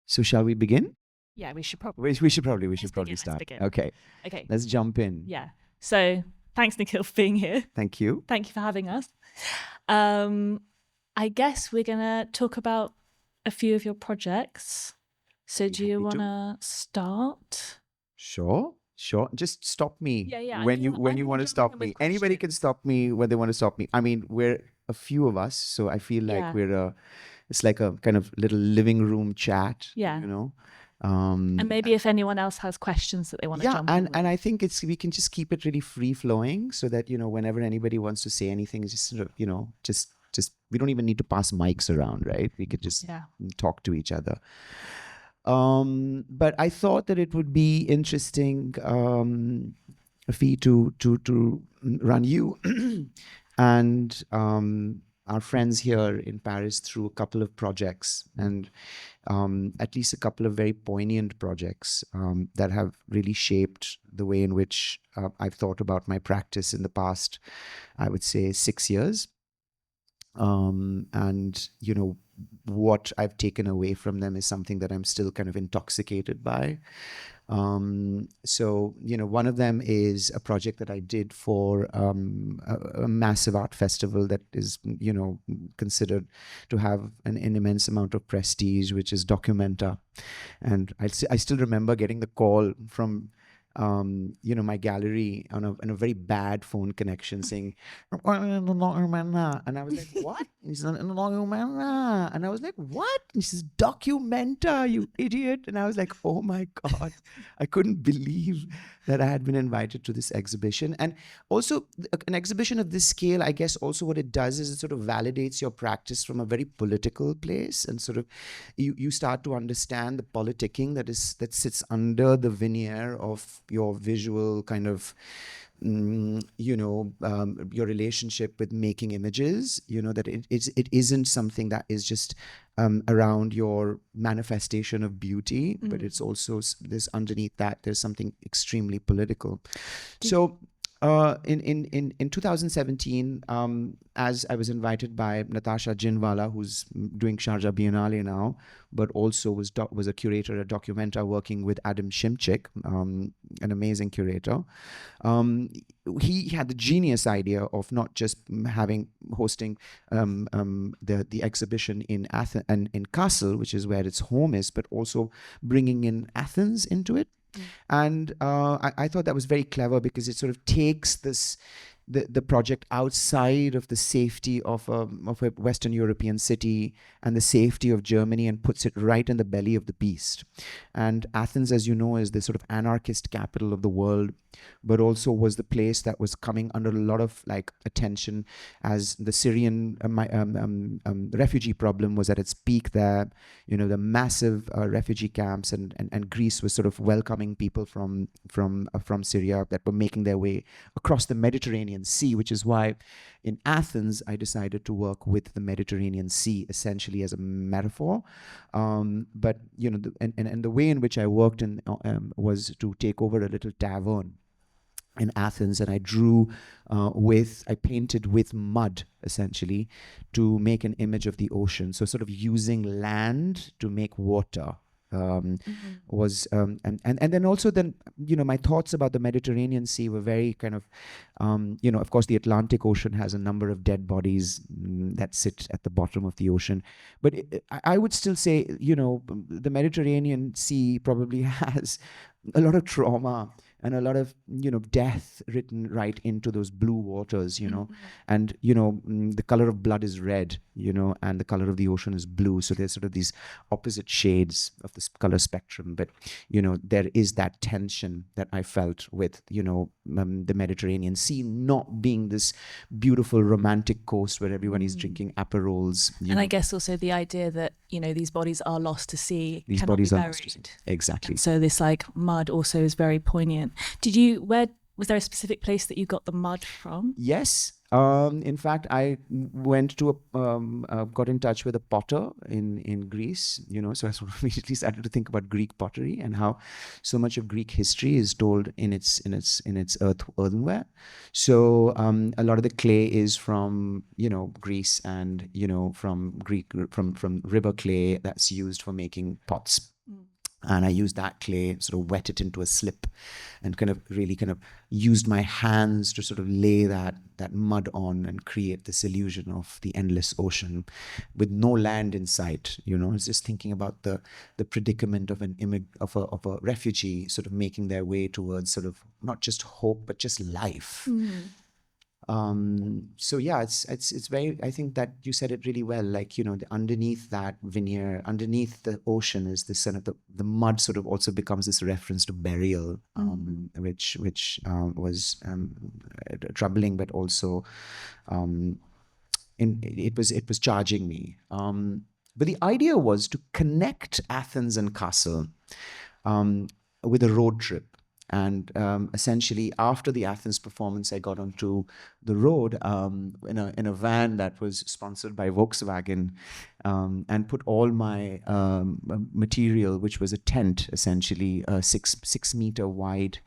So shall we begin? Yeah, we should probably start. begin. Okay, Okay. let's jump in. Yeah. So thanks, Nikhil, for being here. Thank you. Thank you for having us. I guess we're gonna talk about a few of your projects. So do you want to start? Sure. Just stop me when you want to jump stop in with me. Anybody can questions. stop me when they want to stop me. I mean, we're a few of us, so I feel like Yeah. it's like a kind of little living room chat. Yeah. You know. And maybe if anyone else has questions that they want to jump in with. and I think we can just keep it really free flowing so that whenever anybody wants to say anything, it's just sort of just we don't even need to pass mics around, right? We could just talk to each other. But I thought that it would be interesting for you to run you and our friends here in Paris through a couple of projects, and at least a couple of very poignant projects that have really shaped the way in which I've thought about my practice in the past, I would say 6 years. And what I've taken away from them is something that I'm still kind of intoxicated by. So one of them is a project that I did for a massive art festival that is considered to have an immense amount of prestige, which is Documenta. And I still remember getting the call from my gallery on a very bad phone connection saying, and I was like, what? He said, and I was like, what? He says, Documenta, you idiot. And I was like, oh my God, I couldn't believe that I had been invited to this exhibition. And also an exhibition of this scale, I guess also what it does is it sort of validates your practice from a very political place, and sort of you start to understand the politicking that sits under the veneer of your visual kind of your relationship with making images, that it isn't something that is just around your manifestation of beauty, but it's also there's underneath that there's something extremely political. So in 2017, as I was invited by Natasha Jinwala, who's doing Sharjah Biennale now, but also was a curator at Documenta working with Adam Shimczyk, an amazing curator. He had the genius idea of not just hosting the exhibition in Athens and in Kassel, which is where its home is, but also bringing in Athens into it. And I thought that was very clever because it sort of takes the project outside of the safety of a Western European city and the safety of Germany and puts it right in the belly of the beast. And Athens, as you know, is the sort of anarchist capital of the world, but also was the place that was coming under a lot of attention as the Syrian refugee problem was at its peak there. The massive refugee camps, and Greece was sort of welcoming people from Syria that were making their way across the Mediterranean Sea, which is why in Athens I decided to work with the Mediterranean Sea essentially as a metaphor. But the way in which I worked was to take over a little tavern in Athens, and I I painted with mud essentially to make an image of the ocean. So sort of using land to make water. Was and then also my thoughts about the Mediterranean Sea were very kind of of course the Atlantic Ocean has a number of dead bodies that sit at the bottom of the ocean, but I would still say the Mediterranean Sea probably has a lot of trauma and a lot of death written right into those blue waters, and the color of blood is red, and the color of the ocean is blue. So there's sort of these opposite shades of this color spectrum, but there is that tension that I felt with the Mediterranean Sea not being this beautiful romantic coast where everyone is drinking Aperols. And I guess also the idea that these bodies are lost to sea. These bodies are lost to sea. Exactly. And so this mud also is very poignant. Was there a specific place that you got the mud from? Yes. In fact, I went to got in touch with a potter in Greece, so I sort of immediately started to think about Greek pottery and how so much of Greek history is told in its earthenware. So a lot of the clay is from Greece and from river clay that's used for making pots. And I used that clay, sort of wet it into a slip, and kind of really kind of used my hands to sort of lay that mud on and create this illusion of the endless ocean with no land in sight. You know, it's just thinking about the predicament of of a refugee sort of making their way towards sort of not just hope but just life. So yeah, it's very, I think that you said it really well, like, you know, underneath that veneer, underneath the ocean is this sort of the mud sort of also becomes this reference to burial, which was troubling, but also it was charging me. But the idea was to connect Athens and Kassel with a road trip. And essentially, after the Athens performance, I got onto the road in a van that was sponsored by Volkswagen, and put all my material, which was a tent, essentially a 6 meter wide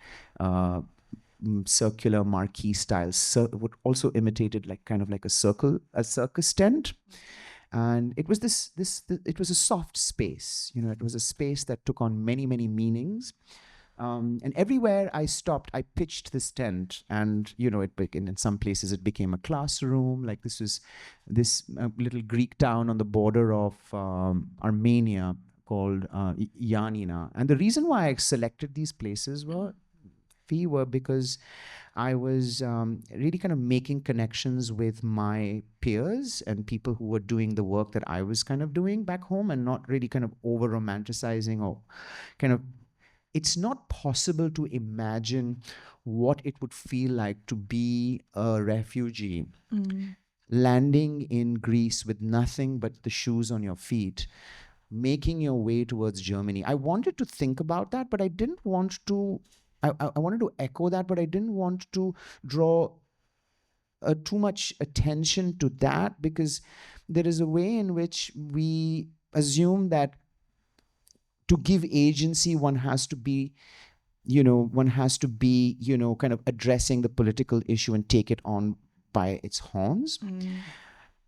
circular marquee style, what also imitated like kind of like a circus tent. And it was it was a soft space, you know, it was a space that took on many meanings. And everywhere I stopped, I pitched this tent, and you know, in some places it became a classroom. Like this was this little Greek town on the border of Armenia called Yanina. And the reason why I selected these places were because I was really kind of making connections with my peers and people who were doing the work that I was kind of doing back home, and not really kind of over romanticizing or kind of. It's not possible to imagine what it would feel like to be a refugee landing in Greece with nothing but the shoes on your feet, making your way towards Germany. I wanted to think about that, but I didn't want to. I wanted to echo that, but I didn't want to draw too much attention to that, because there is a way in which we assume that to give agency, one has to be, kind of addressing the political issue and take it on by its horns.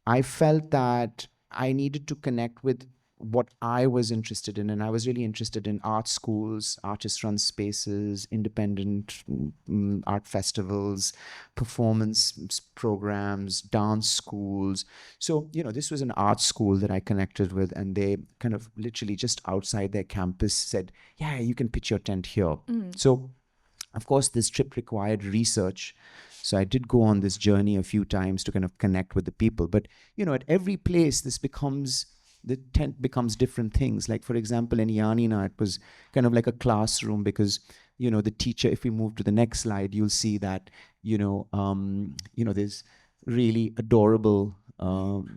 I felt that I needed to connect with what I was interested in, and I was really interested in art schools, artist-run spaces, independent art festivals, performance programs, dance schools. So, you know, this was an art school that I connected with, and they kind of literally just outside their campus said, yeah, you can pitch your tent here. So, of course, this trip required research. So I did go on this journey a few times to kind of connect with the people. But, you know, at every place, the tent becomes different things. Like, for example, in Yanina, it was kind of like a classroom because, you know, the teacher, if we move to the next slide, you'll see that, there's really adorable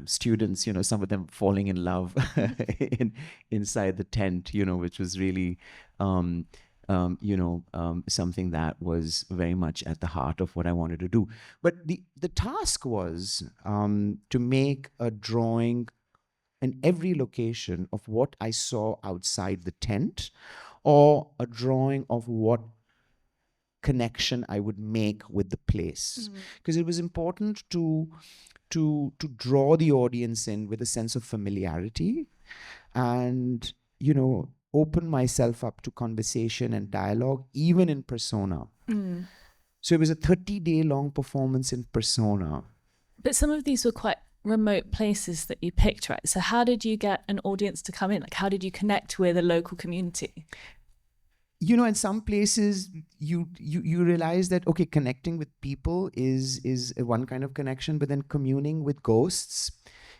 students, you know, some of them falling in love inside the tent, you know, which was really, something that was very much at the heart of what I wanted to do. But the task was to make a drawing in every location of what I saw outside the tent, or a drawing of what connection I would make with the place. Because it was important to draw the audience in with a sense of familiarity, and, you know, open myself up to conversation and dialogue, even in persona. So it was a 30-day long performance in persona. But some of these were quite remote places that you picked, right? So how did you get an audience to come in? Like, how did you connect with a local community? You know, in some places you realize that, okay, connecting with people is one kind of connection, but then communing with ghosts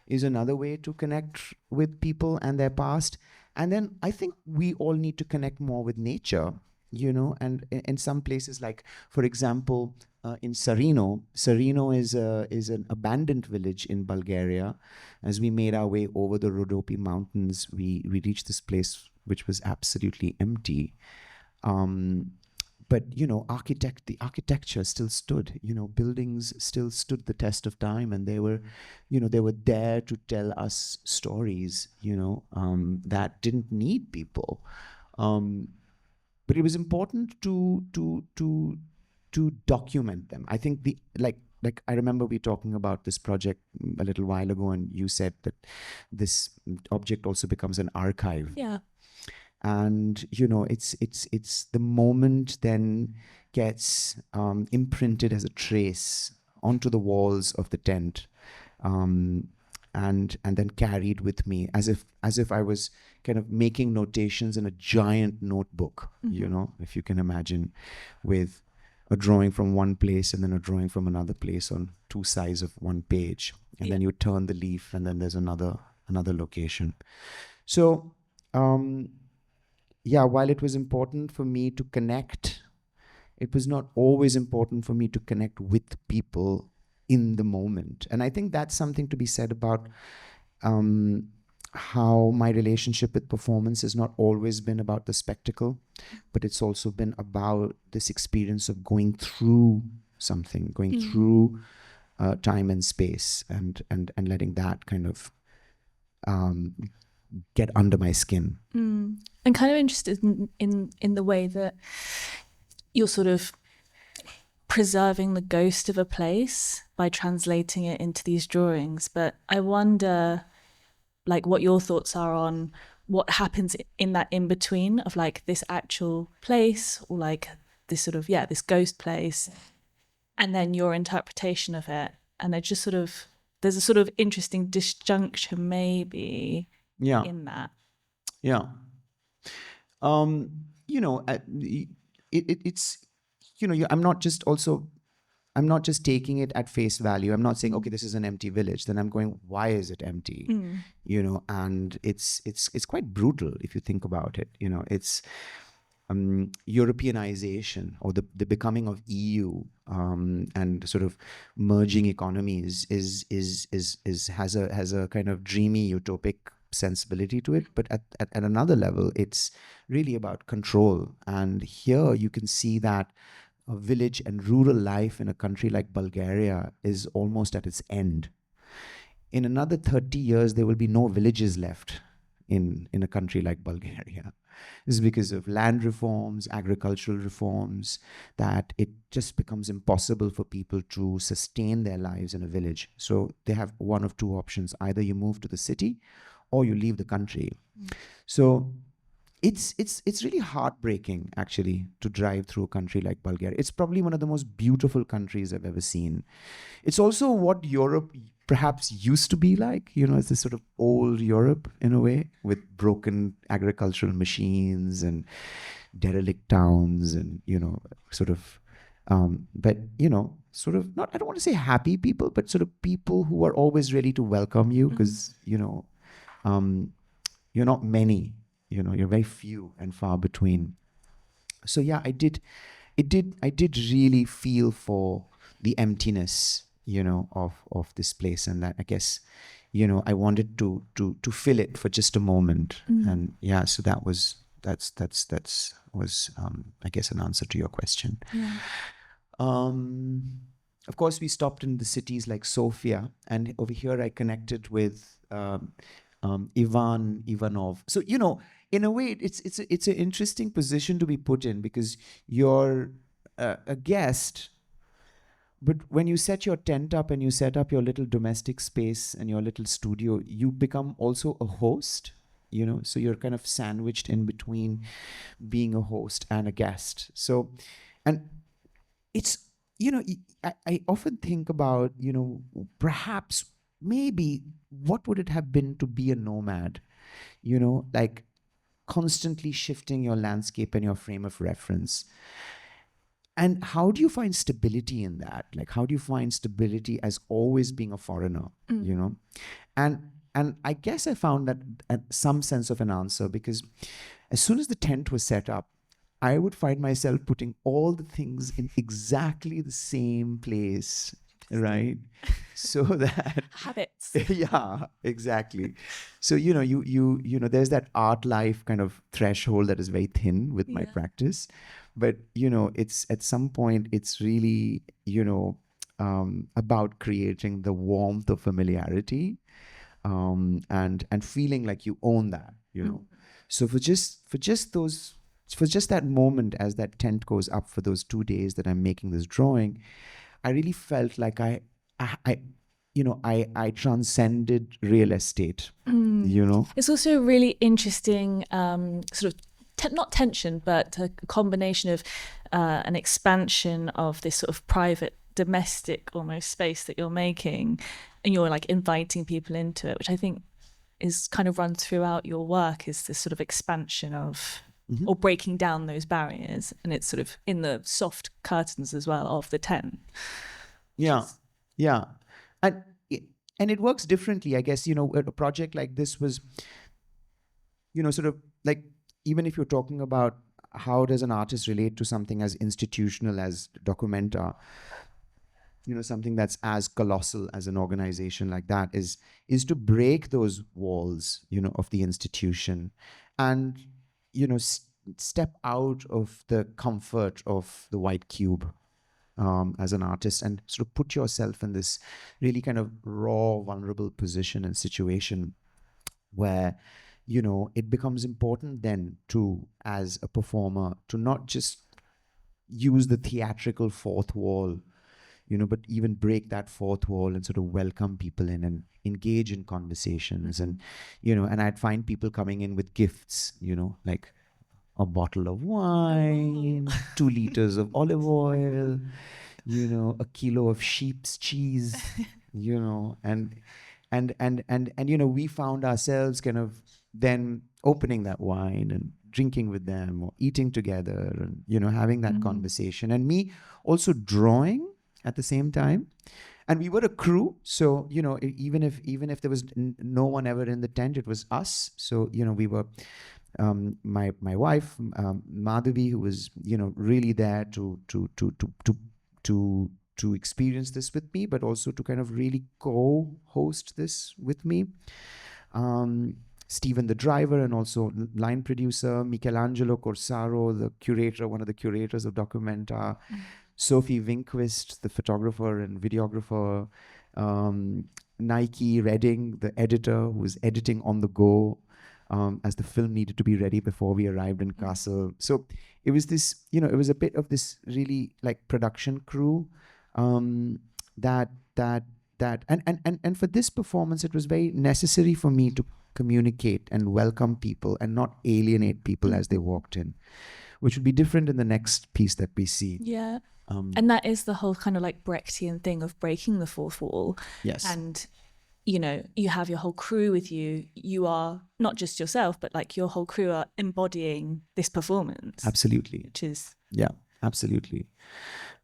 is another way to connect with people and their past. And then I think we all need to connect more with nature, you know, and in some places, like, for example, in Sarino is an abandoned village in Bulgaria. As we made our way over the Rhodope Mountains, we reached this place which was absolutely empty. But, you know, the architecture still stood, you know, buildings still stood the test of time, and they were there to tell us stories, you know, that didn't need people. But it was important to document them. I think like I remember we talking about this project a little while ago, and you said that this object also becomes an archive. Yeah. And it's the moment then gets imprinted as a trace onto the walls of the tent, and then carried with me as if I was kind of making notations in a giant notebook, if you can imagine, with a drawing from one place and then a drawing from another place on two sides of one page, and then you turn the leaf and then there's another location. So while it was important for me to connect, it was not always important for me to connect with people in the moment. And I think that's something to be said about how my relationship with performance has not always been about the spectacle, but it's also been about this experience of going through something, going through time and space, and letting that kind of get under my skin. I'm kind of interested in the way that you're sort of preserving the ghost of a place by translating it into these drawings. But I wonder, like, what your thoughts are on what happens in that in between of like this actual place, or like this sort of this ghost place, and then your interpretation of it. And it just sort of, there's a sort of interesting disjunction maybe in that. Yeah. It's I'm not just taking it at face value. I'm not saying, okay, this is an empty village. Then I'm going, why is it empty? And it's quite brutal if you think about it. It's Europeanization, or the becoming of EU, and sort of merging economies has a kind of dreamy, utopic sensibility to it. But at another level, it's really about control. And here you can see that a village and rural life in a country like Bulgaria is almost at its end. In another 30 years, there will be no villages left in a country like Bulgaria. This is because of land reforms, agricultural reforms, that it just becomes impossible for people to sustain their lives in a village. So they have one of two options. Either you move to the city or you leave the country. So it's really heartbreaking, actually, to drive through a country like Bulgaria. It's probably one of the most beautiful countries I've ever seen. It's also what Europe perhaps used to be like. It's this sort of old Europe in a way, with broken agricultural machines and derelict towns and, sort of, sort of, not, I don't want to say happy people, but sort of people who are always ready to welcome you, because, you're not many. You're very few and far between. So I did really feel for the emptiness, of this place, and that, I guess, I wanted to fill it for just a moment. And so that was I guess, an answer to your question. Of course, we stopped in the cities like Sofia, and over here I connected with Ivanov. So, in a way, it's an interesting position to be put in, because you're a guest, but when you set your tent up and you set up your little domestic space and your little studio, you become also a host. So you're kind of sandwiched in between being a host and a guest. So, and it's, I often think about, perhaps, maybe, what would it have been to be a nomad? Like, constantly shifting your landscape and your frame of reference. And how do you find stability in that? Like, how do you find stability as always being a foreigner, And I guess I found that some sense of an answer, because as soon as the tent was set up, I would find myself putting all the things in exactly the same place, right? So that habits. Yeah, exactly. So there's that art life kind of threshold that is very thin with my practice, but it's, at some point, it's really about creating the warmth of familiarity, and feeling like you own that. So for just that moment, as that tent goes up for those 2 days that I'm making this drawing, I really felt like I transcended real estate. It's also a really interesting sort of not tension, but a combination of an expansion of this sort of private, domestic almost space that you're making, and you're like inviting people into it, which I think is kind of run throughout your work, is this sort of expansion of or breaking down those barriers, and it's sort of in the soft curtains as well of the tent. Yeah, yeah, and it works differently, I guess. You know, a project like this was, you know, sort of like, even if you're talking about how does an artist relate to something as institutional as Documenta, you know, something that's as colossal as an organization like that, is to break those walls, you know, of the institution, and, you know, step out of the comfort of the white cube as an artist, and sort of put yourself in this really kind of raw, vulnerable position and situation where, you know, it becomes important then to, as a performer, to not just use the theatrical fourth wall, you know, but even break that fourth wall and sort of welcome people in and engage in conversations. And, you know, and I'd find people coming in with gifts, you know, like a bottle of wine, 2 liters of olive oil, you know, a kilo of sheep's cheese, you know, and you know, we found ourselves kind of then opening that wine and drinking with them or eating together and, you know, having that conversation, and me also drawing at the same time. And we were a crew, so, you know, even if there was no one ever in the tent, it was us. So, you know, we were my wife Madhavi, who was, you know, really there to experience this with me, but also to kind of really co-host this with me. Stephen, the driver, and also line producer, Michelangelo Corsaro, the curator, one of the curators of Documenta, Sophie Winquist, the photographer and videographer, Nike Redding, the editor, who was editing on the go, as the film needed to be ready before we arrived in Castle. So it was this, you know, it was a bit of this really like production crew that and for this performance, it was very necessary for me to communicate and welcome people and not alienate people as they walked in, which would be different in the next piece that we see. Yeah. And that is the whole kind of like Brechtian thing of breaking the fourth wall. Yes. And, you know, you have your whole crew with you. You are not just yourself, but like your whole crew are embodying this performance. Absolutely. Which is... Yeah, absolutely.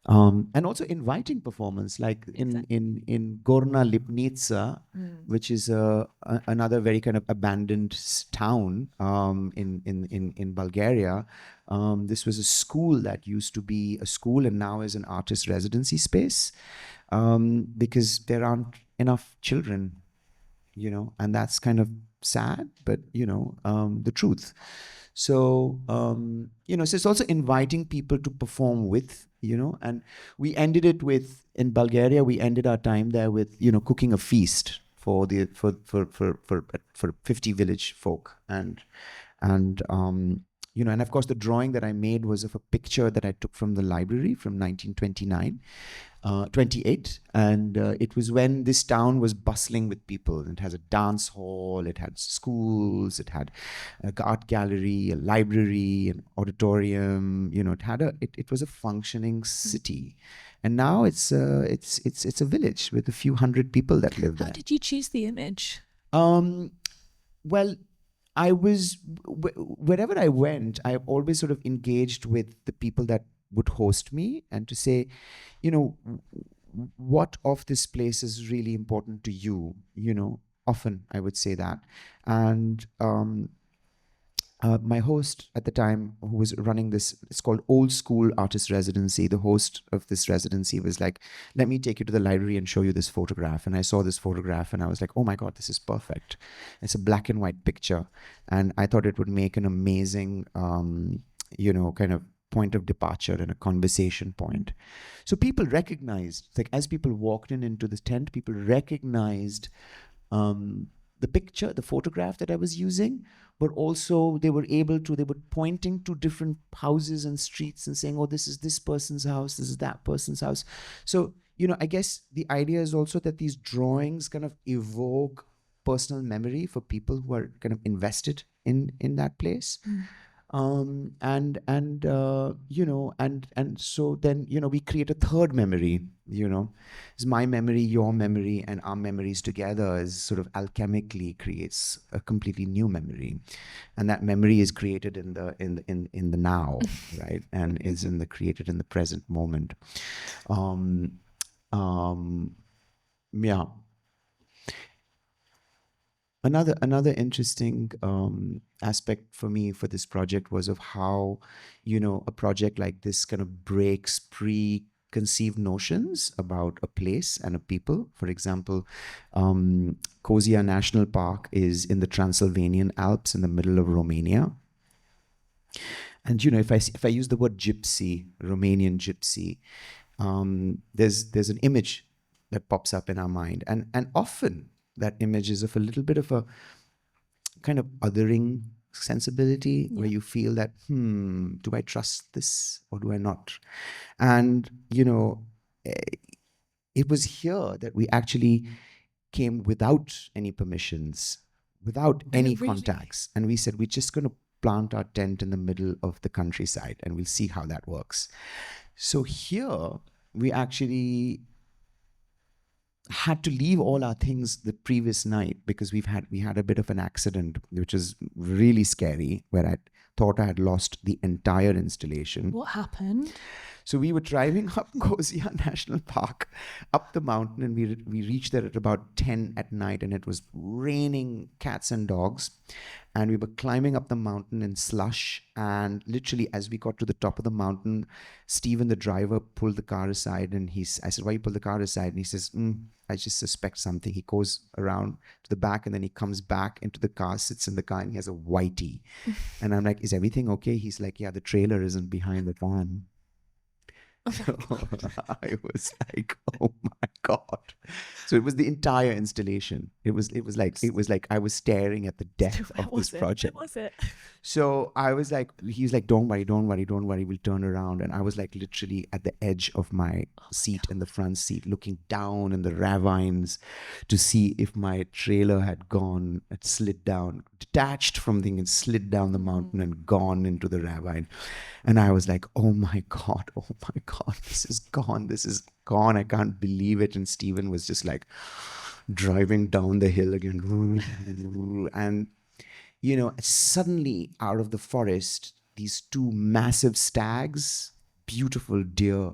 And also inviting performance, like in Gorna Lipnica, which is another very kind of abandoned town in Bulgaria. This was a school that used to be a school and now is an artist residency space, because there aren't enough children, you know, and that's kind of sad, but, you know, the truth. So, you know, so it's also inviting people to perform with, you know, and we ended it with, in Bulgaria, we ended our time there with, you know, cooking a feast for 50 village folk. And you know, and of course the drawing that I made was of a picture that I took from the library from 1929. 28, and it was when this town was bustling with people. It has a dance hall, it had schools, it had an art gallery, a library, an auditorium. You know, it was a functioning city, and now it's a village with a few hundred people that live there. How did you choose the image? Well, I was wherever I went, I always sort of engaged with the people that would host me, and to say, you know, what of this place is really important to you, you know, often I would say that. And my host at the time, who was running this, it's called Old School Artist Residency. The host of this residency was like, let me take you to the library and show you this photograph. And I saw this photograph and I was like, oh my God, this is perfect. It's a black and white picture. And I thought it would make an amazing, you know, kind of point of departure and a conversation point. So people recognized, like as people walked into this tent, people recognized the picture, the photograph that I was using, but also they were pointing to different houses and streets and saying, oh, this is this person's house, this is that person's house. So, you know, I guess the idea is also that these drawings kind of evoke personal memory for people who are kind of invested in that place. And so then, we create a third memory. It's my memory, your memory, and our memories together is sort of alchemically creates a completely new memory, and that memory is created in the now, right, and is created in the present moment. um yeah. Another interesting aspect for me for this project was of how, a project like this kind of breaks preconceived notions about a place and a people. For example, Kozia National Park is in the Transylvanian Alps in the middle of Romania. And if I use the word gypsy, Romanian gypsy, there's an image that pops up in our mind, and often that image is of a little bit of a kind of othering sensibility, where you feel that, do I trust this or do I not? And it was here that we actually came without any permissions, without any contacts, and we said, we're just going to plant our tent in the middle of the countryside and we'll see how that works. So here we actually had to leave all our things the previous night, because we had a bit of an accident, which is really scary, where I thought I had lost the entire installation. What happened? So we were driving up Kozia National Park, up the mountain, and we reached there at about 10 at night, and it was raining cats and dogs. And we were climbing up the mountain in slush, and literally as we got to the top of the mountain, Stephen, the driver, pulled the car aside, and I said, why you pull the car aside? And he says, I just suspect something. He goes around to the back, and then he comes back into the car, sits in the car, and he has a whitey. And I'm like, is everything okay? He's like, yeah, the trailer isn't behind the van. So I was like, oh my God. So it was the entire installation. It was like I was staring at the death of this project. What was it? So I was like, he's like, don't worry, we'll turn around. And I was like literally at the edge of my seat, in the front seat, looking down in the ravines to see if my trailer had slid down, detached from thing, and slid down the mountain and gone into the ravine. And I was like, oh my God, this is gone. I can't believe it. And Stephen was just like driving down the hill again. And, suddenly out of the forest, these two massive stags, beautiful deer,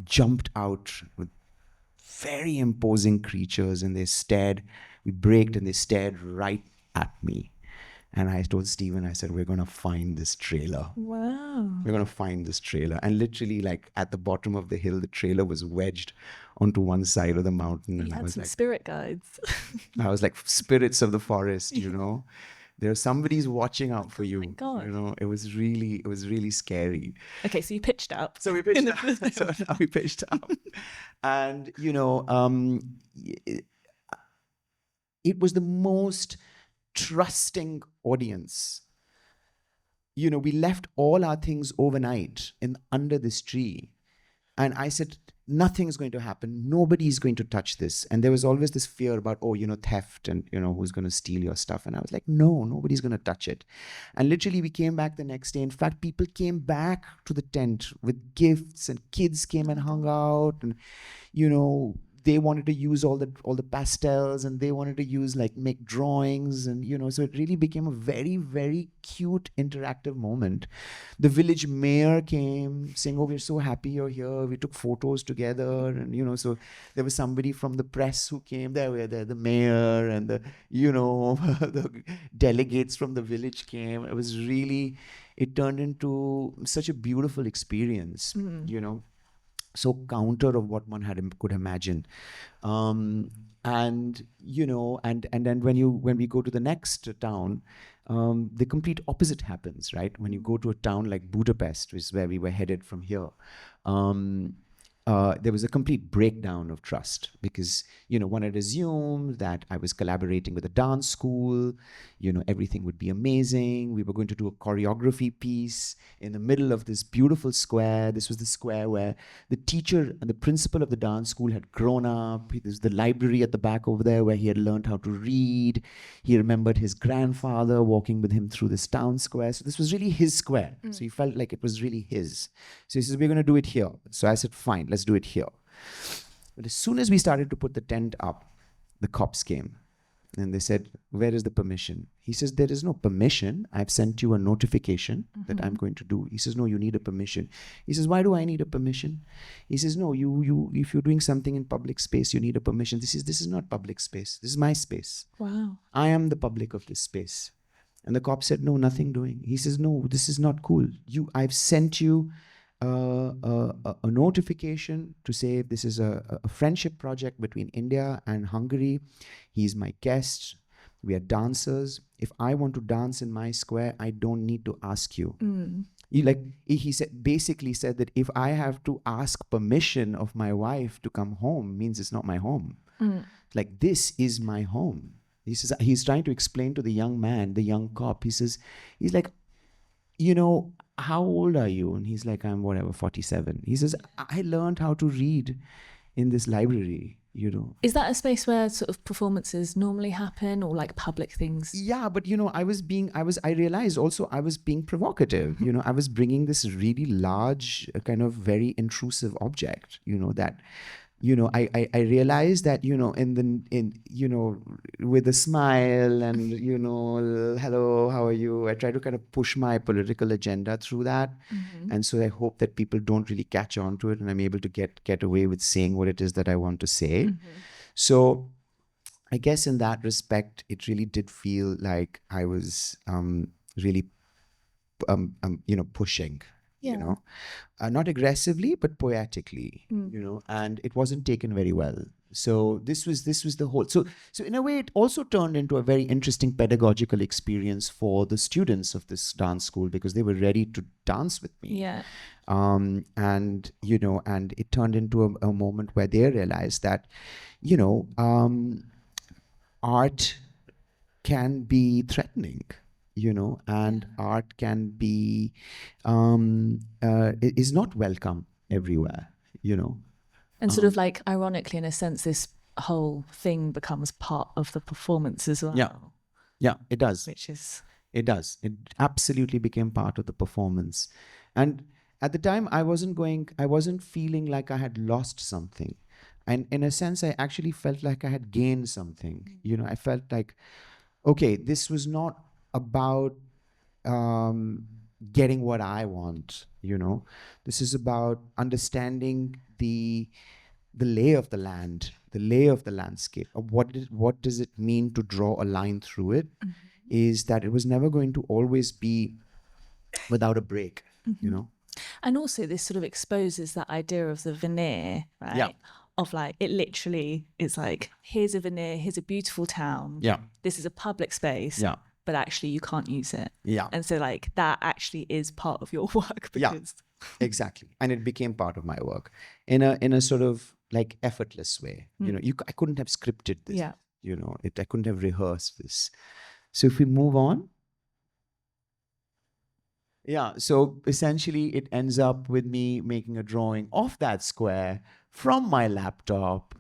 jumped out with very imposing creatures, and we braked, and they stared right at me. And I told Stephen, I said, we're going to find this trailer. Wow. We're going to find this trailer. And literally, like, at the bottom of the hill, the trailer was wedged onto one side of the mountain. You and had I was some like, spirit guides. I was like, spirits of the forest, There's somebody's watching out for you. Oh my God. It was really scary. Okay, so you pitched out. So we pitched out. So now we pitched out. And, it was the most trusting audience. We left all our things overnight under this tree. And I said, nothing's going to happen. Nobody's going to touch this. And there was always this fear about, theft and, who's going to steal your stuff. And I was like, no, nobody's going to touch it. And literally we came back the next day. In fact, people came back to the tent with gifts, and kids came and hung out, and, they wanted to use all the pastels, and they wanted to make drawings, and so it really became a very, very cute interactive moment. The village mayor came saying, oh, we're so happy you're here. We took photos together, and so there was somebody from the press who came. There were the mayor and the the delegates from the village came. It turned into such a beautiful experience. So counter of what one could imagine. And then when we go to the next town, the complete opposite happens, right? When you go to a town like Budapest, which is where we were headed from here, there was a complete breakdown of trust because, one had assumed that I was collaborating with a dance school, everything would be amazing. We were going to do a choreography piece in the middle of this beautiful square. This was the square where the teacher and the principal of the dance school had grown up. There's the library at the back over there where he had learned how to read. He remembered his grandfather walking with him through this town square. So this was really his square. So he felt like it was really his. So he says, we're going to do it here. So I said, fine, let's do it here. But as soon as we started to put the tent up, the cops came and they said, where is the permission? He says, there is no permission. I've sent you a notification that I'm going to do. He says, no, you need a permission. He says, why do I need a permission? He says, no, you if you're doing something in public space, you need a permission. This is not public space. This is my space. Wow. I am the public of this space. And the cop said, no, nothing doing. He says, no, this is not cool. I've sent you a notification to say this is a friendship project between India and Hungary. He's my guest. We are dancers. If I want to dance in my square, I don't need to ask you. He basically said that if I have to ask permission of my wife to come home, means it's not my home. Like, this is my home. He says, he's trying to explain to the young man, the young cop. He's like, how old are you? And he's like, I'm whatever, 47. He says, I learned how to read in this library, Is that a space where sort of performances normally happen, or like public things? Yeah, but I realized also I was being provocative. I was bringing this really large, kind of very intrusive object, that, I realized that, with a smile and, hello, how are you? I try to kind of push my political agenda through that. And so I hope that people don't really catch on to it and I'm able to get away with saying what it is that I want to say. So I guess in that respect, it really did feel like I was really, pushing. Not aggressively, but poetically, and it wasn't taken very well. So this was the whole. So in a way, it also turned into a very interesting pedagogical experience for the students of this dance school because they were ready to dance with me. Yeah. And it turned into a moment where they realized that, art can be threatening. And art can be, is not welcome everywhere, And sort of like, ironically, in a sense, this whole thing becomes part of the performance as well. Yeah, it does. It does. It absolutely became part of the performance. And at the time, I wasn't feeling like I had lost something. And in a sense, I actually felt like I had gained something. I felt like, okay, this was not about getting what I want, This is about understanding the lay of the land, the lay of the landscape. What does it mean to draw a line through it? Is that it was never going to always be without a break, And also this sort of exposes that idea of the veneer, right? Yeah. Of like, it literally is like, here's a veneer, here's a beautiful town. Yeah. This is a public space. Yeah. But actually you can't use it. Yeah. And so like that actually is part of your work because exactly. And it became part of my work in a sort of like effortless way. I couldn't have scripted this. Yeah. I couldn't have rehearsed this. So if we move on. Yeah, so essentially it ends up with me making a drawing of that square from my laptop,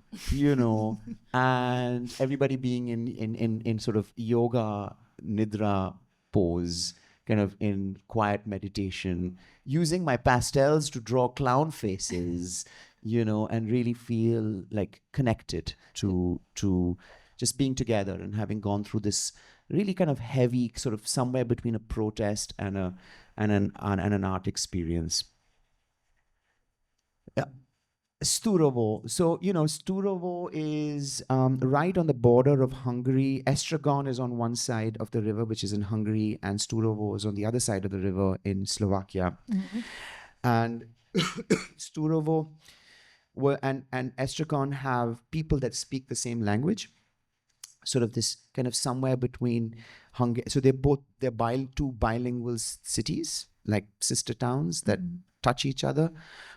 and everybody being in sort of yoga nidra pose, kind of in quiet meditation, using my pastels to draw clown faces, and really feel like connected to just being together and having gone through this really kind of heavy, sort of somewhere between a protest and an art experience. Yeah. Sturovo. So, Sturovo is right on the border of Hungary. Estragon is on one side of the river, which is in Hungary, and Sturovo is on the other side of the river in Slovakia. And Sturovo and Estragon have people that speak the same language. Sort of this kind of somewhere between Hungary. So they're two bilingual cities, like sister towns that touch each other.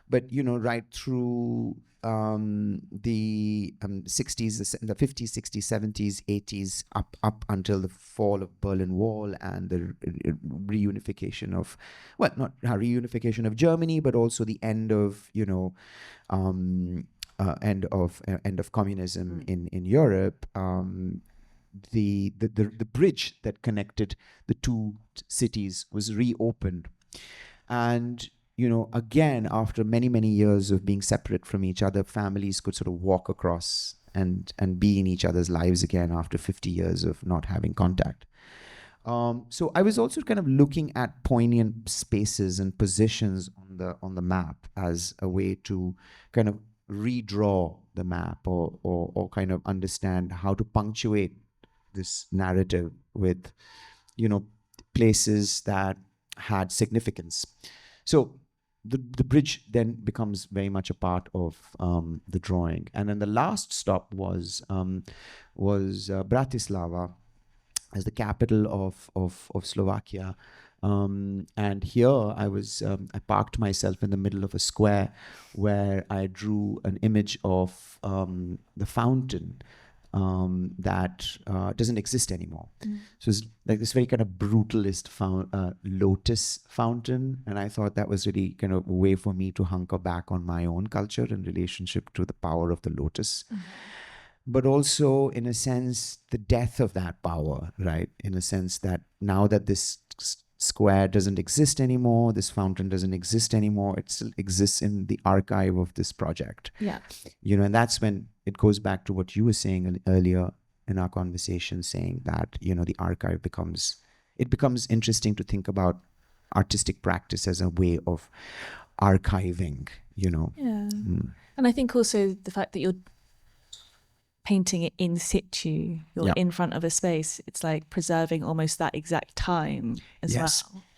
But, right through the 60s, the 50s, 60s, 70s, 80s, up until the fall of Berlin Wall and the reunification of, well, not reunification of Germany, but also the end of, end of communism in Europe. The bridge that connected the two cities was reopened, and again, after many, many years of being separate from each other, families could sort of walk across and be in each other's lives again after 50 years of not having contact. So I was also kind of looking at poignant spaces and positions on the map as a way to kind of redraw the map or kind of understand how to punctuate this narrative with, places that had significance. So the bridge then becomes very much a part of the drawing. And then the last stop was Bratislava as the capital of Slovakia. And here I parked myself in the middle of a square where I drew an image of the fountain that doesn't exist anymore. So it's like this very kind of brutalist lotus fountain. And I thought that was really kind of a way for me to hunker back on my own culture in relationship to the power of the lotus. But also, in a sense, the death of that power, right? In a sense that now that this square doesn't exist anymore, this fountain doesn't exist anymore, it still exists in the archive of this project. Yeah. And that's when it goes back to what you were saying earlier in our conversation, saying that, the archive becomes interesting to think about artistic practice as a way of archiving, Yeah. And I think also the fact that you're painting it in situ, you're in front of a space, it's like preserving almost that exact time as well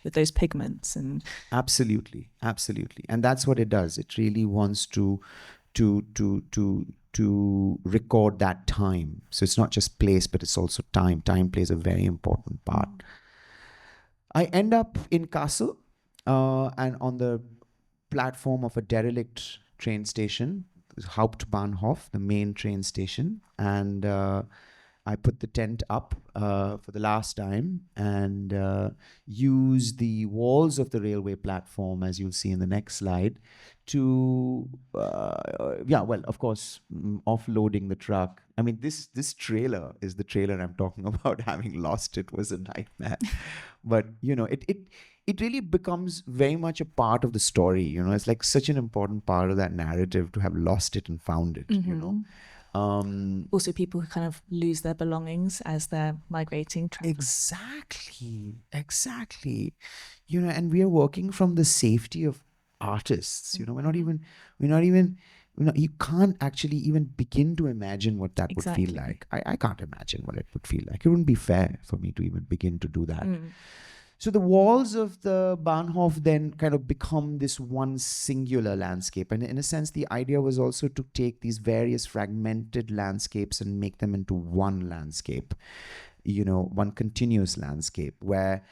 with those pigments. And absolutely and that's what it does. It really wants to record that time. So it's not just place, but it's also time. Time plays a very important part. I end up in Kassel and on the platform of a derelict train station, Hauptbahnhof, the main train station, and I put the tent up for the last time and use the walls of the railway platform, as you'll see in the next slide, to, of course, offloading the truck. I mean, this trailer is the trailer I'm talking about. Having lost it was a nightmare. But, it really becomes very much a part of the story. It's like such an important part of that narrative to have lost it and found it, Also, people who kind of lose their belongings as they're migrating. Exactly. And we are working from the safety of artists. We're not even, you can't actually even begin to imagine what that would feel like. I can't imagine what it would feel like. It wouldn't be fair for me to even begin to do that. So the walls of the Bahnhof then kind of become this one singular landscape. And in a sense, the idea was also to take these various fragmented landscapes and make them into one landscape, one continuous landscape where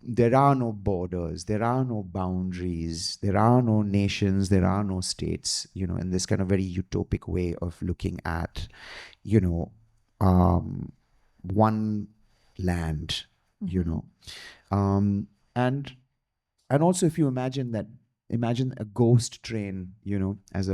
there are no borders, there are no boundaries, there are no nations, there are no states, in this kind of very utopic way of looking at, one land. And also if you imagine a ghost train, as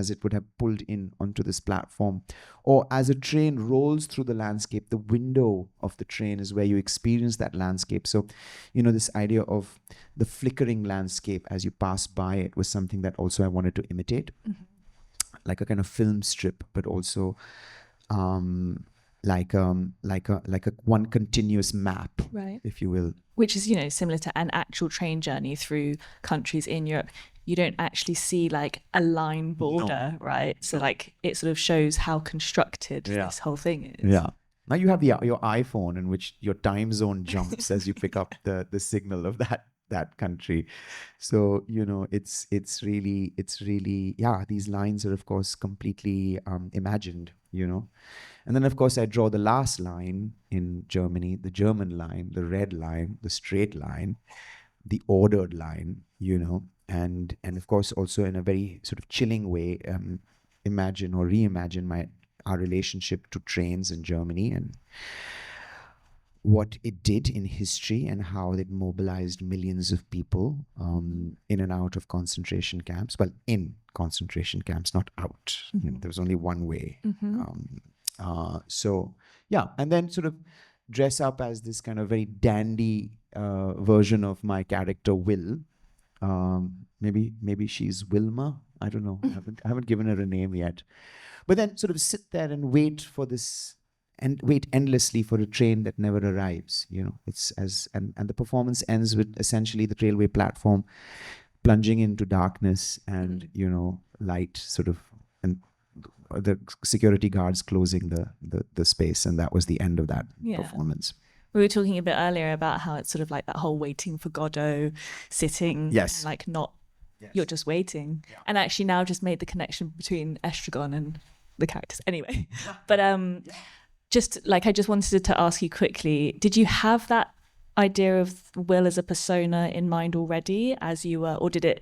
it would have pulled in onto this platform, or as a train rolls through the landscape, the window of the train is where you experience that landscape. So, this idea of the flickering landscape as you pass by it was something that also I wanted to imitate, like a kind of film strip, but also like a one continuous map, right, if you will. Which is, similar to an actual train journey through countries in Europe. You don't actually see like a line border, right? So like it sort of shows how constructed this whole thing is. Yeah. Now you have your iPhone in which your time zone jumps as you pick up the signal of that country. So, it's really, these lines are of course completely imagined, And then, of course, I draw the last line in Germany, the German line, the red line, the straight line, the ordered line, and of course also in a very sort of chilling way, imagine or reimagine our relationship to trains in Germany and what it did in history and how it mobilized millions of people in and out of concentration camps. Well, in concentration camps, not out. There was only one way. So yeah, and then sort of dress up as this kind of very dandy version of my character Will. Maybe she's Wilma. I don't know. I haven't given her a name yet. But then sort of sit there and wait for this, and wait endlessly for a train that never arrives. It's and the performance ends with essentially the railway platform plunging into darkness and light sort of, and the security guards closing the space, and that was the end of that performance. We were talking a bit earlier about how it's sort of like that whole waiting for Godot, sitting, like not, you're just waiting. Yeah. And actually now just made the connection between Estragon and the characters. Anyway, but just like, I just wanted to ask you quickly, did you have that idea of Will as a persona in mind already as you were, or did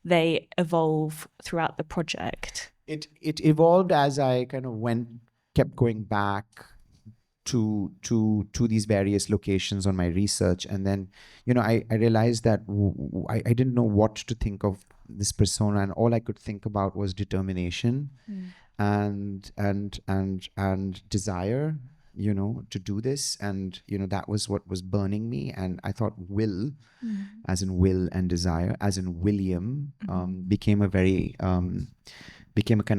they evolve throughout the project? It evolved as I kind of kept going back to these various locations on my research, and then I realized that I didn't know what to think of this persona, and all I could think about was determination and desire, to do this, and that was what was burning me. And I thought Will, as in will and desire, as in William, became a kind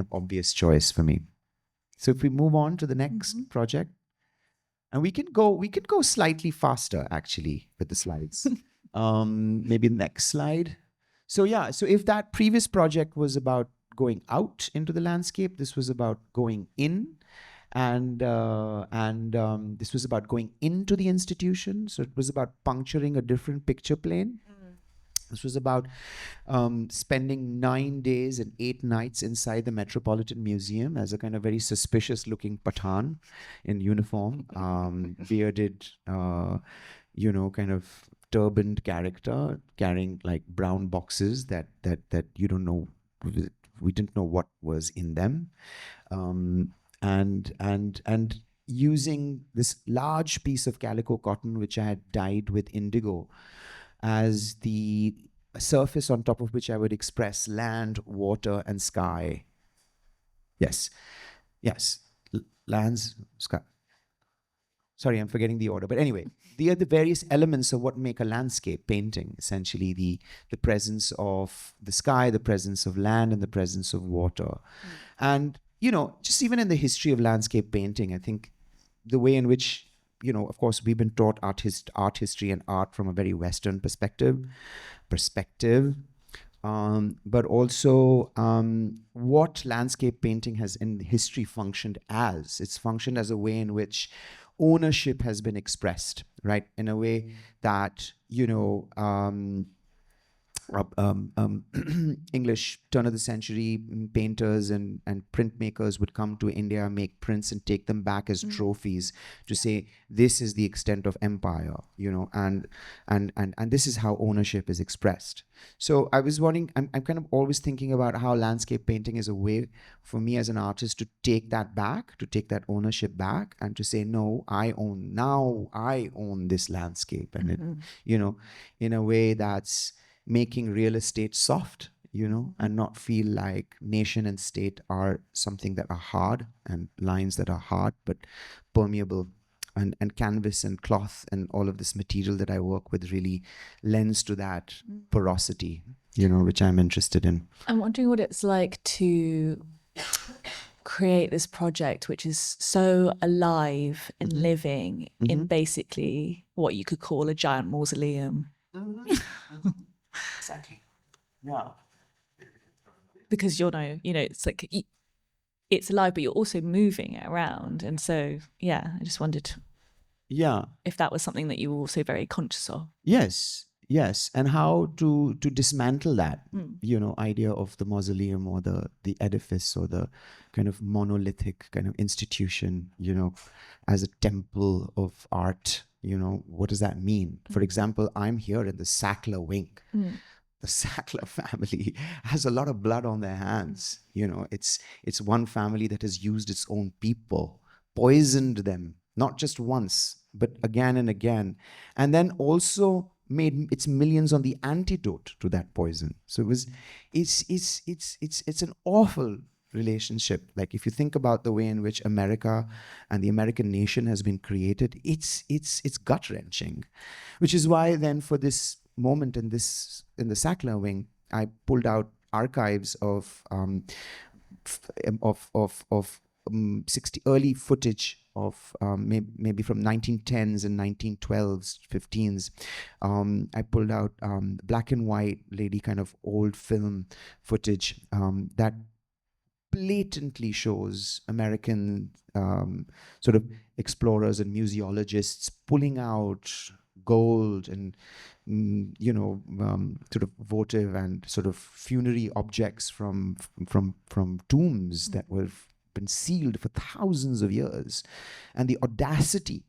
of obvious choice for me. So if we move on to the next project. And we can go slightly faster actually with the slides. Maybe the next slide. So if that previous project was about going out into the landscape, this was about going in, and this was about going into the institution. So it was about puncturing a different picture plane. This was about spending 9 days and 8 nights inside the Metropolitan Museum as a kind of very suspicious looking Pathan in uniform, bearded, kind of turbaned character carrying like brown boxes that you don't know, we didn't know what was in them. And using this large piece of calico cotton, which I had dyed with indigo, as the surface on top of which I would express land, water, and sky. Yes. Lands, sky. Sorry, I'm forgetting the order. But anyway, the various elements of what make a landscape painting, essentially the presence of the sky, the presence of land, and the presence of water. And, just even in the history of landscape painting, I think the way in which of course, we've been taught art history and art from a very Western perspective, but also what landscape painting has in history functioned as. It's functioned as a way in which ownership has been expressed, right? In a way that, English turn of the century painters and printmakers would come to India, make prints and take them back as trophies to say, this is the extent of empire, and this is how ownership is expressed. So I was wondering, I'm kind of always thinking about how landscape painting is a way for me as an artist to take that back, to take that ownership back, and to say, no, I own this landscape. And it, in a way that's making real estate soft, and not feel like nation and state are something that are hard, and lines that are hard, but permeable, and canvas and cloth and all of this material that I work with really lends to that porosity, which I'm interested in. I'm wondering what it's like to create this project, which is so alive and living in basically what you could call a giant mausoleum. Exactly. Yeah. Because it's like it's alive, but you're also moving it around, and so I just wondered, if that was something that you were also very conscious of. Yes, and how to dismantle that, idea of the mausoleum or the edifice or the kind of monolithic kind of institution, as a temple of art, what does that mean? For example, I'm here in the Sackler wing. The Sackler family has a lot of blood on their hands. It's one family that has used its own people, poisoned them, not just once, but again and again, and then also made its millions on the antidote to that poison. So it's an awful relationship. Like, if you think about the way in which America and the American nation has been created, it's gut wrenching, which is why then for this moment in the Sackler wing, I pulled out archives of 60 early footage of maybe from 1910s and 1912s, 15s. I pulled out black and white lady kind of old film footage that blatantly shows American sort of explorers and museologists pulling out gold and sort of votive and sort of funerary objects from tombs that were been sealed for thousands of years, and the audacity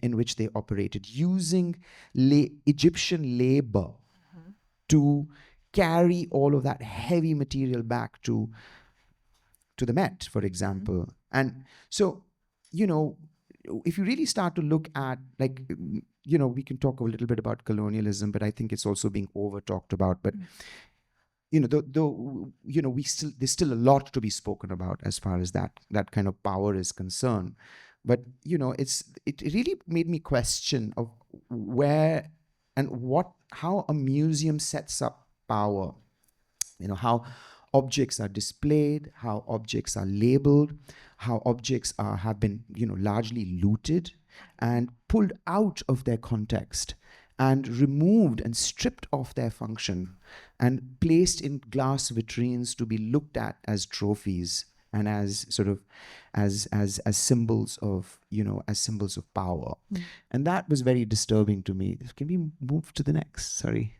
in which they operated, using Egyptian labor to carry all of that heavy material back to the Met, for example. And so, if you really start to look at, like, we can talk a little bit about colonialism, but I think it's also being over talked about. But there's still a lot to be spoken about as far as that kind of power is concerned. But it really made me question of where and how a museum sets up power. How objects are displayed, how objects are labeled, how objects have been largely looted and pulled out of their context and removed and stripped of their function and placed in glass vitrines to be looked at as trophies and as sort of as symbols of as symbols of power. And that was very disturbing to me. Can we move to the next? Sorry.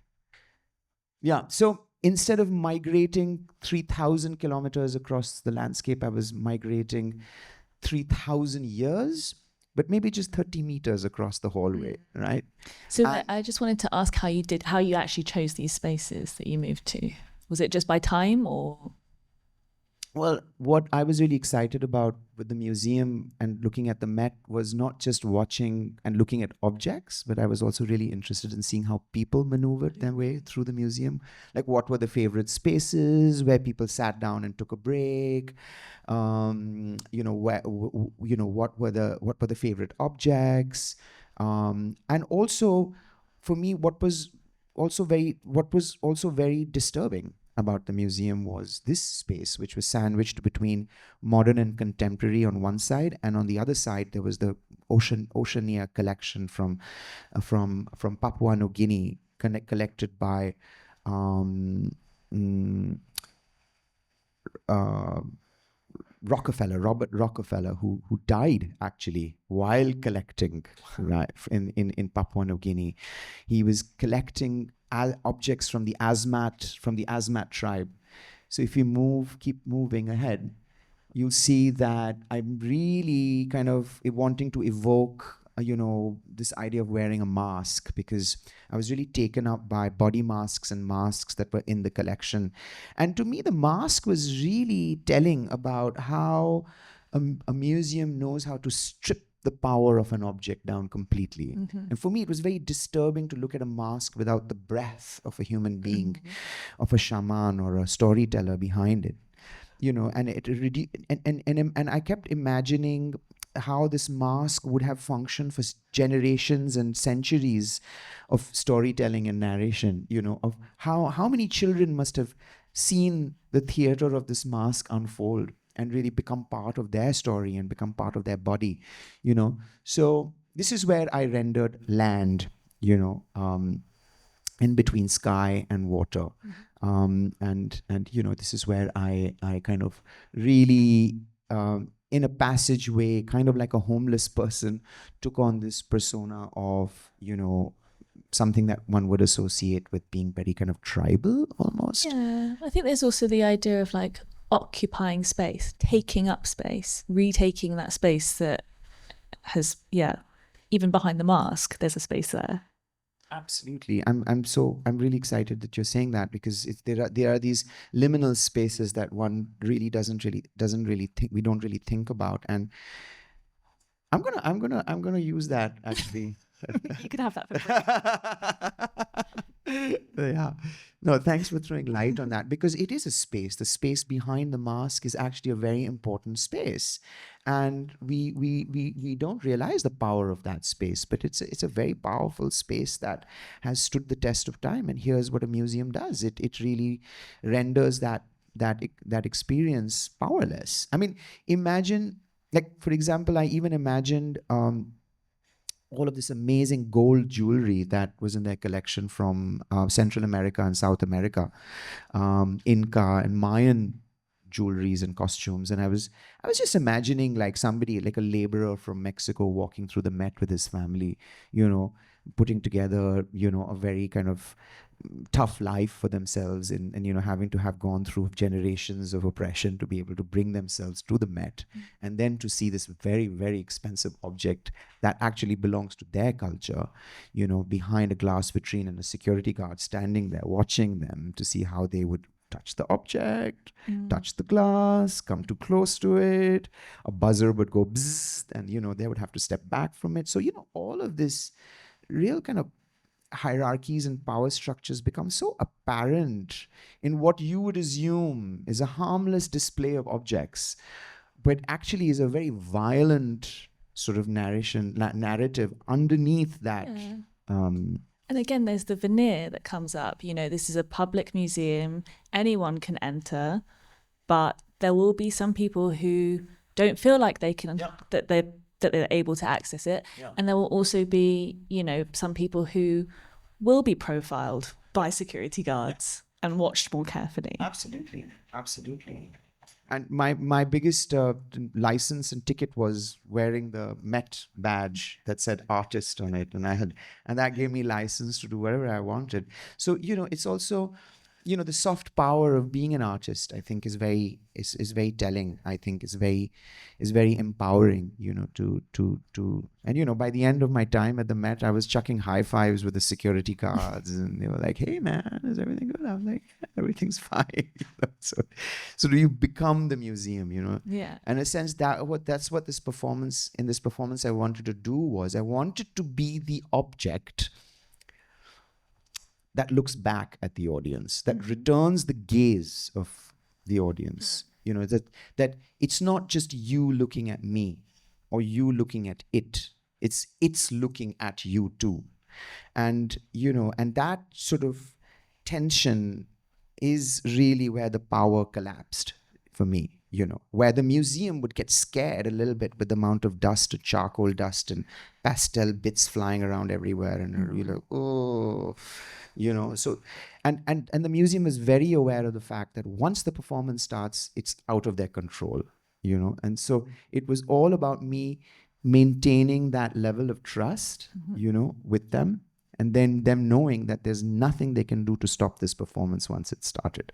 Yeah. So instead of migrating 3,000 kilometers across the landscape, I was migrating 3,000 years, but maybe just 30 meters across the hallway, right? So I just wanted to ask how you actually chose these spaces that you moved to. Was it just by time, or? Well, what I was really excited about with the museum and looking at the Met was not just watching and looking at objects, but I was also really interested in seeing how people maneuvered their way through the museum. Like, what were the favorite spaces where people sat down and took a break? What were the favorite objects? And also, for me, what was also very disturbing about the museum was this space, which was sandwiched between modern and contemporary on one side, and on the other side there was the Oceania collection from Papua New Guinea, collected by Robert Rockefeller, who died actually while collecting in Papua New Guinea. He was collecting objects from the Asmat tribe. So if you keep moving ahead, you'll see that I'm really kind of wanting to evoke this idea of wearing a mask, because I was really taken up by body masks and masks that were in the collection. And to me, the mask was really telling about how a museum knows how to strip the power of an object down completely. And for me, it was very disturbing to look at a mask without the breath of a human being, of a shaman or a storyteller behind it. And I kept imagining how this mask would have functioned for generations and centuries of storytelling and narration, of how many children must have seen the theater of this mask unfold and really become part of their story and become part of their body, So this is where I rendered land, in between sky and water. And this is where I kind of really, in a passageway, kind of like a homeless person, took on this persona of, something that one would associate with being very kind of tribal almost. Yeah, I think there's also the idea of like occupying space, taking up space, retaking that space that has, even behind the mask, there's a space there. Absolutely. I'm really excited that you're saying that, because there are these liminal spaces that one really doesn't really think, we don't really think about. And I'm gonna use that, actually. You can have that for free. Yeah. No, thanks for throwing light on that, because it is a space. The space behind the mask is actually a very important space. And we don't realize the power of that space, but it's a very powerful space that has stood the test of time. And here's what a museum does. It really renders that experience powerless. I mean, imagine, like, for example, I even imagined all of this amazing gold jewelry that was in their collection from Central America and South America, Inca and Mayan jewelries and costumes. And I was just imagining, like, somebody, like a laborer from Mexico, walking through the Met with his family, putting together, a very kind of tough life for themselves, and having to have gone through generations of oppression to be able to bring themselves to the Met, and then to see this very, very expensive object that actually belongs to their culture, behind a glass vitrine, and a security guard standing there watching them to see how they would touch the object, touch the glass, come too close to it, a buzzer would go bzzz, and they would have to step back from it. So all of this real kind of hierarchies and power structures become so apparent in what you would assume is a harmless display of objects, but actually is a very violent sort of narrative underneath that. And again, there's the veneer that comes up. This is a public museum, anyone can enter, but there will be some people who don't feel like they can, that they're able to access it. And there will also be, some people who will be profiled by security guards and watched more carefully. Absolutely. And my biggest license and ticket was wearing the Met badge that said artist on it, and that gave me license to do whatever I wanted. So it's also, the soft power of being an artist, I think, is very telling. I think is very empowering. And by the end of my time at the Met, I was chucking high fives with the security guards, and they were like, "Hey man, is everything good?" I was like, "Everything's fine." So do you become the museum? Yeah. And in a sense, that's what this performance I wanted to do was, I wanted to be the object that looks back at the audience, that returns the gaze of the audience. That it's not just you looking at me or you looking at it. It's looking at you too. And and that sort of tension is really where the power collapsed for me. Where the museum would get scared a little bit with the amount of dust, charcoal dust and pastel bits flying around everywhere, and you're like, oh. So and the museum is very aware of the fact that once the performance starts, it's out of their control, and so it was all about me maintaining that level of trust, with them, and then them knowing that there's nothing they can do to stop this performance once it started.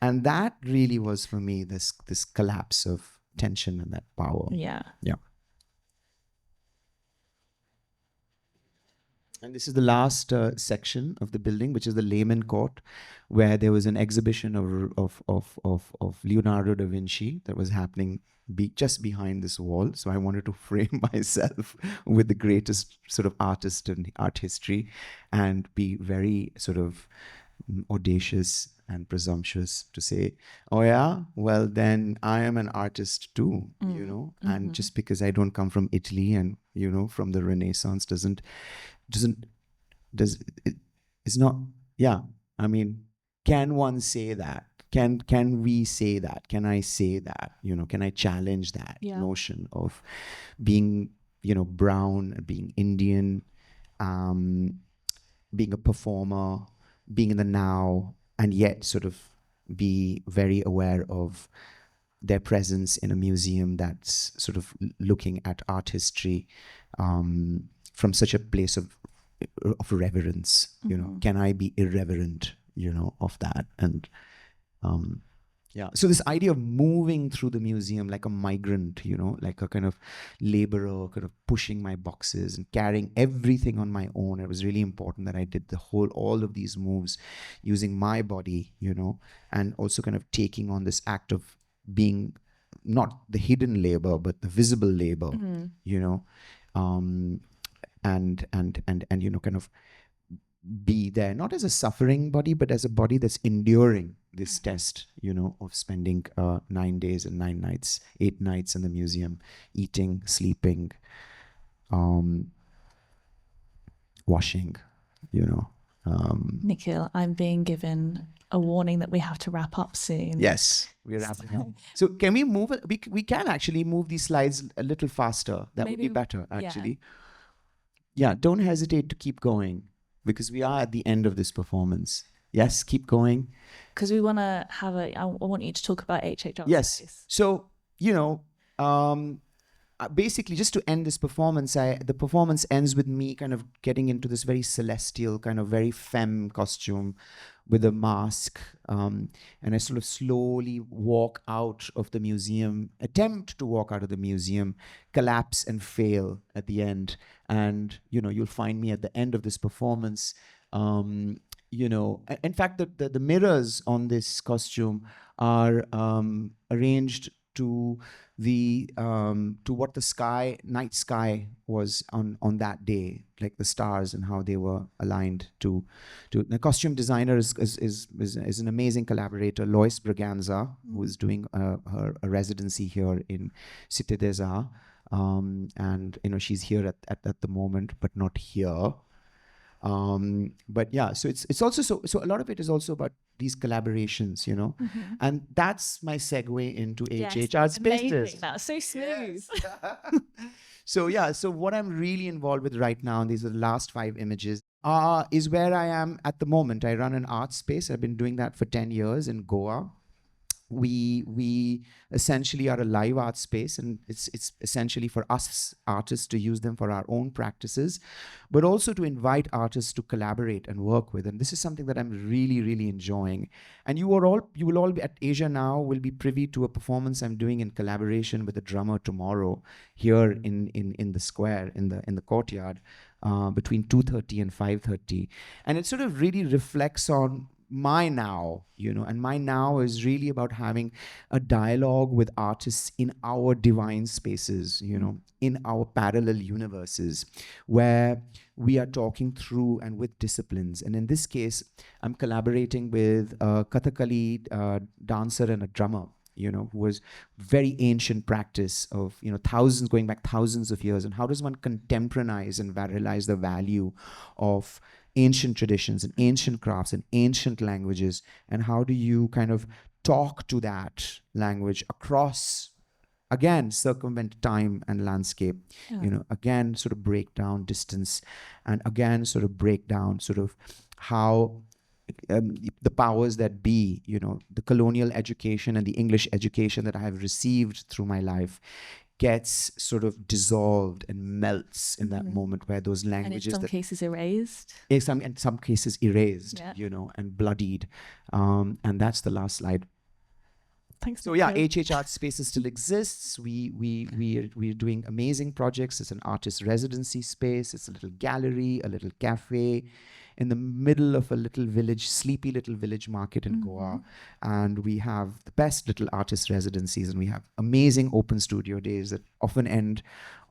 And that really was, for me, this collapse of tension and that power. Yeah. And this is the last section of the building, which is the Layman Court, where there was an exhibition of Leonardo da Vinci that was happening just behind this wall. So I wanted to frame myself with the greatest sort of artist in art history, and be very sort of audacious and presumptuous to say, oh yeah, well then I am an artist too, and just because I don't come from Italy and from the Renaissance it's not. I mean, can one say that? Can we say that? Can I say that? Can I challenge that notion of being brown, being Indian, being a performer, being in the now, and yet sort of be very aware of their presence in a museum that's sort of looking at art history from such a place of reverence. Can I be irreverent of that? And Yeah. So this idea of moving through the museum like a migrant, like a kind of laborer, kind of pushing my boxes and carrying everything on my own. It was really important that I did all of these moves using my body, and also kind of taking on this act of being not the hidden labor, but the visible labor, and kind of be there, not as a suffering body, but as a body that's enduring this test, of spending 9 days and 9 nights, 8 nights in the museum, eating, sleeping, washing, Nikhil, I'm being given a warning that we have to wrap up soon. Yes, we're wrapping up. So can we move it? We can actually move these slides a little faster. That would be better, actually. Yeah, don't hesitate to keep going, because we are at the end of this performance. Yes, keep going. Because we want to have I want you to talk about HHR. Yes. Space. So, basically, just to end this performance, the performance ends with me kind of getting into this very celestial, kind of very femme costume with a mask. And I sort of slowly walk out of the museum, attempt to walk out of the museum, collapse and fail at the end. And, you'll find me at the end of this performance. In fact, the mirrors on this costume are arranged to what the night sky was on that day, like the stars and how they were aligned to the costume designer is an amazing collaborator, Lois Braganza, who is doing a residency here in Cité des Arts, and she's here at the moment, but not here. But yeah, so it's also so a lot of it is also about these collaborations, and that's my segue into HHR Spaces. That's so smooth. Yes. So what I'm really involved with right now, and these are the last 5 images, is where I am at the moment. I run an art space. I've been doing that for 10 years in Goa. We essentially are a live art space, and it's essentially for us artists to use them for our own practices, but also to invite artists to collaborate and work with. And this is something that I'm really, really enjoying. And you will all be at Asia Now will be privy to a performance I'm doing in collaboration with a drummer tomorrow here in the square, in the courtyard, between 2:30 and 5:30. And it sort of really reflects on my now, and my now is really about having a dialogue with artists in our divine spaces, in our parallel universes, where we are talking through and with disciplines. And in this case, I'm collaborating with a Kathakali dancer and a drummer, who was very ancient practice of, going back thousands of years. And how does one contemporize and realize the value of ancient traditions and ancient crafts and ancient languages, and how do you kind of talk to that language across, again, circumvent time and landscape, again, sort of break down distance, and again, sort of break down sort of how the powers that be, the colonial education and the English education that I have received through my life gets sort of dissolved and melts in that moment, where those languages, and in some cases erased, in some cases erased, and bloodied, and that's the last slide. Thanks. So yeah, HHR Spaces still exists. We're doing amazing projects. It's an artist residency space. It's a little gallery, a little cafe in the middle of a little village, sleepy little village market in Goa. And we have the best little artist residencies, and we have amazing open studio days that often end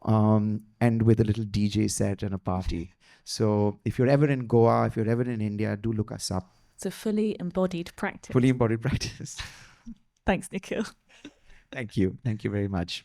with a little DJ set and a party. So if you're ever in Goa, if you're ever in India, do look us up. It's a fully embodied practice. Fully embodied practice. Thanks, Nikhil. Thank you. Thank you very much.